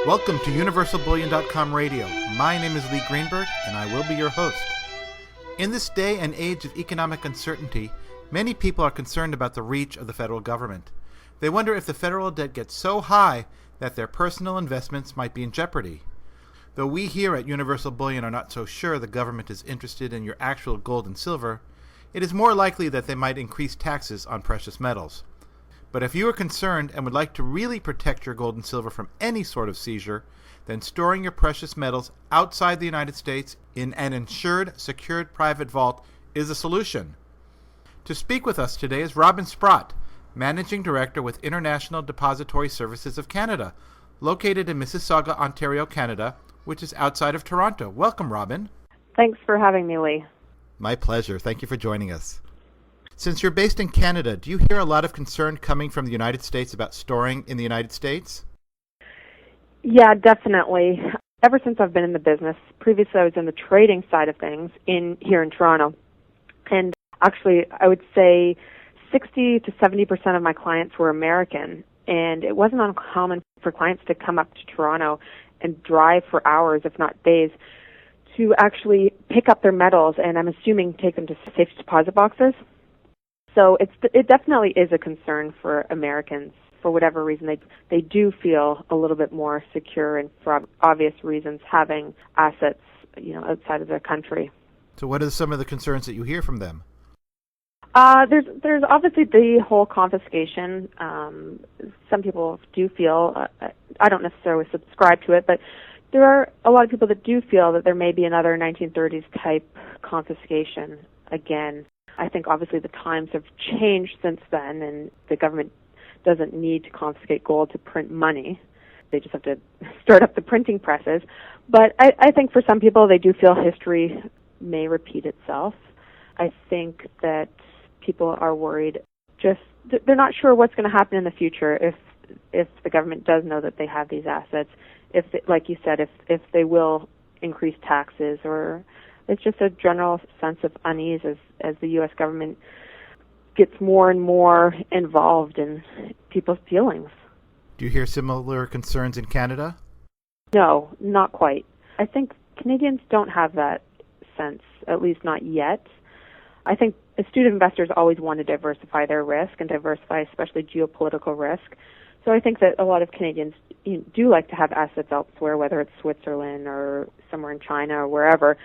Welcome to UniversalBullion.com Radio. My name is Leigh Greenberg, and I will be your host. In this day and age of economic uncertainty, many people are concerned about the reach of the federal government. They wonder if the federal debt gets so high that their personal investments might be in jeopardy. Though we here at Universal Bullion are not so sure the government is interested in your actual gold and silver, it is more likely that they might increase taxes on precious metals. But if you are concerned and would like to really protect your gold and silver from any sort of seizure, then storing your precious metals outside the United States in an insured, secured private vault is a solution. To speak with us today is Robyn Sprott, Managing Director with International Depository Services of Canada, located in Mississauga, Ontario, Canada, which is outside of Toronto. Welcome, Robyn. Thanks for having me, Leigh. My pleasure. Thank you for joining us. Since you're based in Canada, do you hear a lot of concern coming from the United States about storing in the United States? Yeah, definitely. Ever since I've been in the business, previously I was in the trading side of things here in Toronto. And actually, I would say 60 to 70% of my clients were American. And it wasn't uncommon for clients to come up to Toronto and drive for hours, if not days, to actually pick up their metals and I'm assuming take them to safe deposit boxes. So it definitely is a concern for Americans. For whatever reason, they do feel a little bit more secure and for obvious reasons having assets, outside of their country. So what are some of the concerns that you hear from them? There's obviously the whole confiscation. Some people do feel, I don't necessarily subscribe to it, but there are a lot of people that do feel that there may be another 1930s type confiscation again. I think obviously the times have changed since then, and the government doesn't need to confiscate gold to print money. They just have to start up the printing presses. But I think for some people, they do feel history may repeat itself. I think that people are worried. They're not sure what's going to happen in the future if the government does know that they have these assets. If, like you said, if they will increase taxes, or it's just a general sense of unease as the U.S. government gets more and more involved in people's feelings. Do you hear similar concerns in Canada? No, not quite. I think Canadians don't have that sense, at least not yet. I think astute investors always want to diversify their risk and diversify especially geopolitical risk. So I think that a lot of Canadians do like to have assets elsewhere, whether it's Switzerland or somewhere in China or wherever.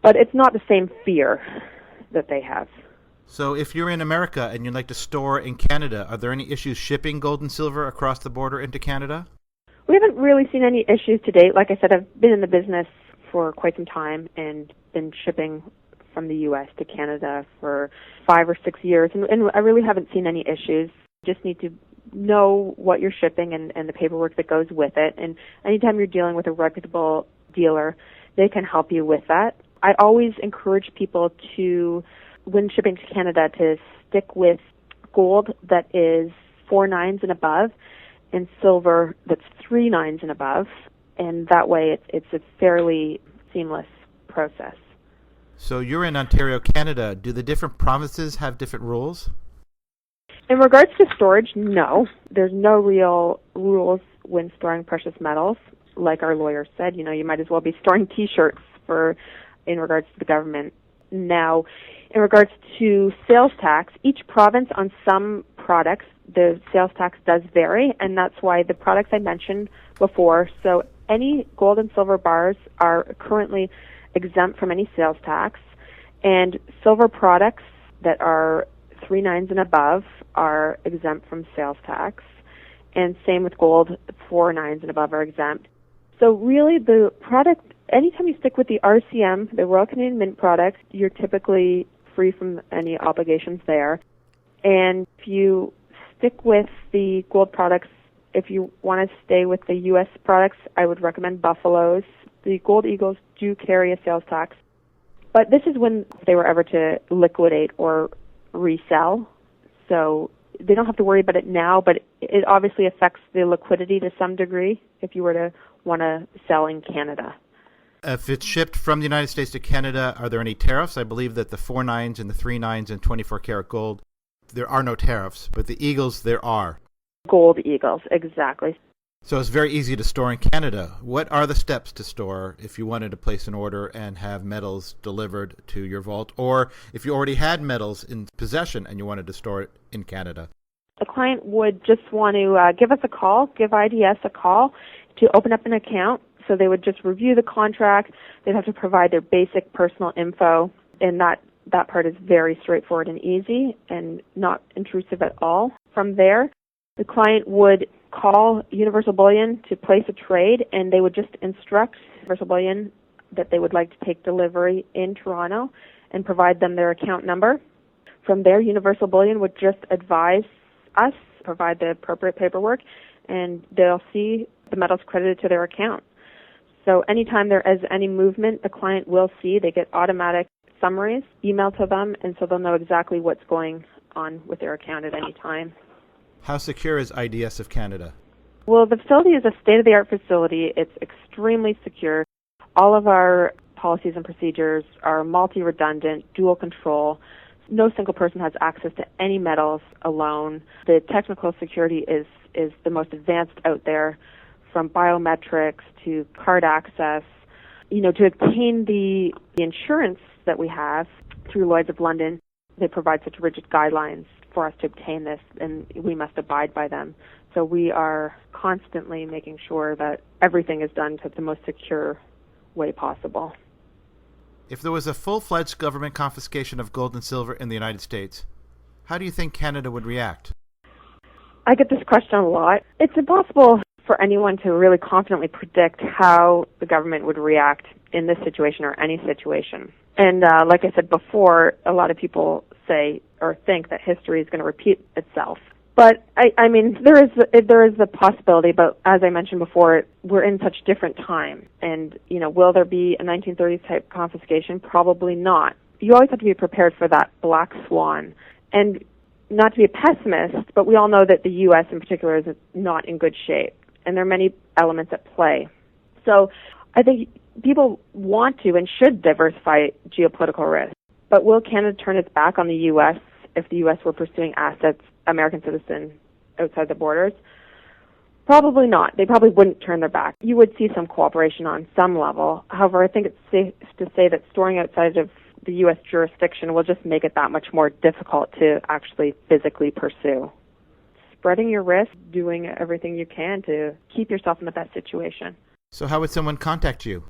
But it's not the same fear that they have. So if you're in America and you'd like to store in Canada, are there any issues shipping gold and silver across the border into Canada? We haven't really seen any issues to date. Like I said, I've been in the business for quite some time and been shipping from the U.S. to Canada for 5 or 6 years, and I really haven't seen any issues. You just need to know what you're shipping and the paperwork that goes with it. And anytime you're dealing with a reputable dealer, they can help you with that. I always encourage people to, when shipping to Canada, to stick with gold that is 4 nines and above and silver that's 3 nines and above. And that way it's a fairly seamless process. So you're in Ontario, Canada. Do the different provinces have different rules? In regards to storage, no. There's no real rules when storing precious metals. Like our lawyer said, you might as well be storing T-shirts in regards to the government. Now, in regards to sales tax, each province on some products, the sales tax does vary, and that's why the products I mentioned before, so any gold and silver bars are currently exempt from any sales tax, and silver products that are 3 nines and above are exempt from sales tax, and same with gold, 4 nines and above are exempt. So really the product, anytime you stick with the RCM, the Royal Canadian Mint products, you're typically free from any obligations there. And if you stick with the gold products, if you want to stay with the U.S. products, I would recommend Buffalo's. The Gold Eagles do carry a sales tax. But this is when they were ever to liquidate or resell. So they don't have to worry about it now, but it obviously affects the liquidity to some degree if you were to want to sell in Canada. If it's shipped from the United States to Canada, are there any tariffs? I believe that the 4 nines and the 3 nines and 24 karat gold, there are no tariffs, but the Eagles, there are. Gold Eagles, exactly. So it's very easy to store in Canada. What are the steps to store if you wanted to place an order and have metals delivered to your vault, or if you already had metals in possession and you wanted to store it in Canada? The client would just want to give us a call, give IDS a call to open up an account. So they would just review the contract. They'd have to provide their basic personal info, and that part is very straightforward and easy and not intrusive at all. From there, the client would call Universal Bullion to place a trade, and they would just instruct Universal Bullion that they would like to take delivery in Toronto and provide them their account number. From there, Universal Bullion would just advise us, provide the appropriate paperwork, and they'll see the metals credited to their account. So anytime there is any movement, the client will see. They get automatic summaries emailed to them, and so they'll know exactly what's going on with their account at any time. How secure is IDS of Canada? Well, the facility is a state-of-the-art facility. It's extremely secure. All of our policies and procedures are multi-redundant, dual control. No single person has access to any metals alone. The technical security is the most advanced out there, from biometrics to card access. To obtain the insurance that we have through Lloyd's of London, they provide such rigid guidelines for us to obtain this, and we must abide by them. So we are constantly making sure that everything is done to the most secure way possible. If there was a full-fledged government confiscation of gold and silver in the United States, how do you think Canada would react? I get this question a lot. It's impossible for anyone to really confidently predict how the government would react in this situation or any situation. And like I said before, a lot of people say or think that history is going to repeat itself. But I mean, there is a possibility, but as I mentioned before, we're in such different time. And, will there be a 1930s type confiscation? Probably not. You always have to be prepared for that black swan. And not to be a pessimist, but we all know that the U.S. in particular is not in good shape. And there are many elements at play. So I think people want to and should diversify geopolitical risk. But will Canada turn its back on the U.S. if the U.S. were pursuing assets, American citizen, outside the borders? Probably not. They probably wouldn't turn their back. You would see some cooperation on some level. However, I think it's safe to say that storing outside of the U.S. jurisdiction will just make it that much more difficult to actually physically pursue. Spreading your risk, doing everything you can to keep yourself in the best situation. So how would someone contact you?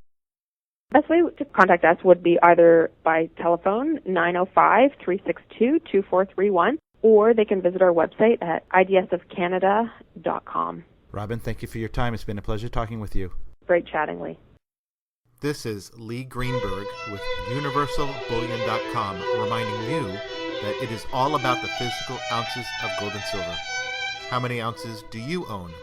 The best way to contact us would be either by telephone, 905-362-2431, or they can visit our website at idsofcanada.com. Robyn, thank you for your time. It's been a pleasure talking with you. Great chatting, Lee. This is Leigh Greenberg with UniversalBullion.com, reminding you that it is all about the physical ounces of gold and silver. How many ounces do you own?